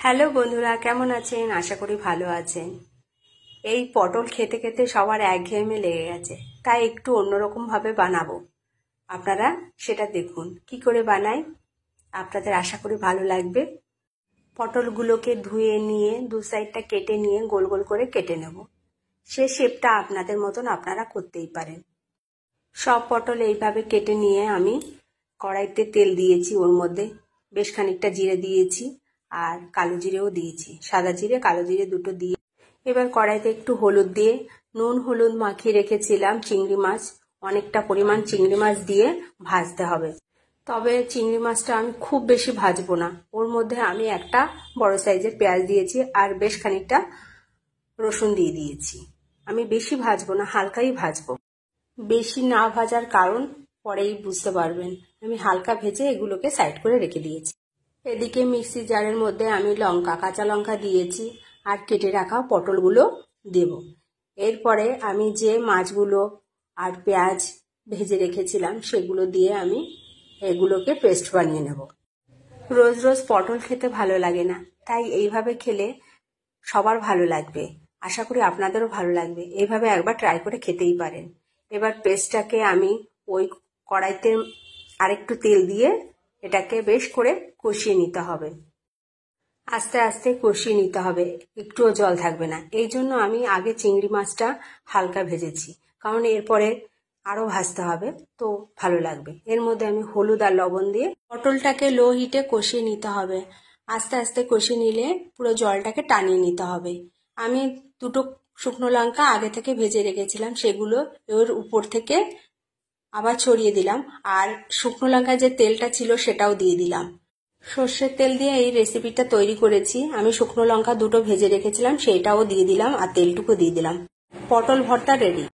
Hello বন্ধুরা, কেমন আছেন? আশা করি ভালো আছেন। এই পটল খেতে খেতে সবার একঘেয়েমে লেগে গেছে, তাই একটু অন্যরকম ভাবে বানাবো। আপনারা সেটা দেখুন কি করে বানাই। আপনাদের আশা করি ভালো লাগবে। পটলগুলোকে ধুয়ে নিয়ে দু সাইডটা কেটে নিয়ে গোল গোল করে কেটে নেব। সে শেপটা আপনাদের মতন আপনারা করতেই পারেন। সব পটল এইভাবে কেটে নিয়ে আমি কড়াইতে তেল দিয়েছি, ওর মধ্যে বেশ খানিকটা জিরে দিয়েছি আর কালো জিরেও দিয়েছি, সাদা জিরে কালো জিরে দুটো দিয়ে এবার কড়াইতে একটু হলুদ দিয়ে নুন হলুদ মাখিয়ে রেখেছিলাম চিংড়ি মাছ, অনেকটা পরিমাণ চিংড়ি মাছ দিয়ে ভাজতে হবে। তবে চিংড়ি মাছটা আমি খুব বেশি ভাজবো না, ওর মধ্যে আমি একটা বড় সাইজের পেঁয়াজ দিয়েছি আর বেশ খানিকটা রসুন দিয়ে দিয়েছি। আমি বেশি ভাজবো না, হালকাই ভাজবো। বেশি না ভাজার কারণ পরেই বুঝতে পারবেন। আমি হালকা ভেজে এগুলোকে সাইড করে রেখে দিয়েছি। এদিকে মিক্সি জারের মধ্যে আমি কাঁচা লঙ্কা দিয়েছি আর কেটে রাখা পটলগুলো দেব। এরপরে আমি যে মাছগুলো আর পেঁয়াজ ভেজে রেখেছিলাম সেগুলো দিয়ে আমি এগুলোকে পেস্ট বানিয়ে নেব। রোজ রোজ পটল খেতে ভালো লাগে না, তাই এইভাবে খেলে সবার ভালো লাগবে। আশা করি আপনাদেরও ভালো লাগবে। এইভাবে একবার ট্রাই করে খেতেই পারেন। এবার পেস্টটাকে আমি ওই কড়াইতে আরেকটু তেল দিয়ে এটাকে বেশ করে কষিয়ে নিতে হবে। আস্তে আস্তে কষিয়ে নিতে হবে, একটুও জল থাকবে না। এই জন্য আমি আগে চিংড়ি মাছটা হালকা ভেজেছি, কারণ এরপরে আরো ভাজতে হবে, তো ভালো লাগবে। এর মধ্যে আমি হলুদ আর লবণ দিয়ে পটলটাকে লো হিটে কষিয়ে নিতে হবে। আস্তে আস্তে কষিয়ে নিলে পুরো জলটাকে টানিয়ে নিতে হবে। আমি দুটো শুকনো লঙ্কা আগে থেকে ভেজে রেখেছিলাম, সেগুলো ওর উপর থেকে আবার ছড়িয়ে দিলাম আর শুকনো লঙ্কার যে তেলটা ছিল সেটাও দিয়ে দিলাম। সর্ষের তেল দিয়ে এই রেসিপিটা তৈরি করেছি। আমি শুকনো লঙ্কা দুটো ভেজে রেখেছিলাম, সেটাও দিয়ে দিলাম আর তেলটুকু দিয়ে দিলাম। পটল ভর্তা রেডি।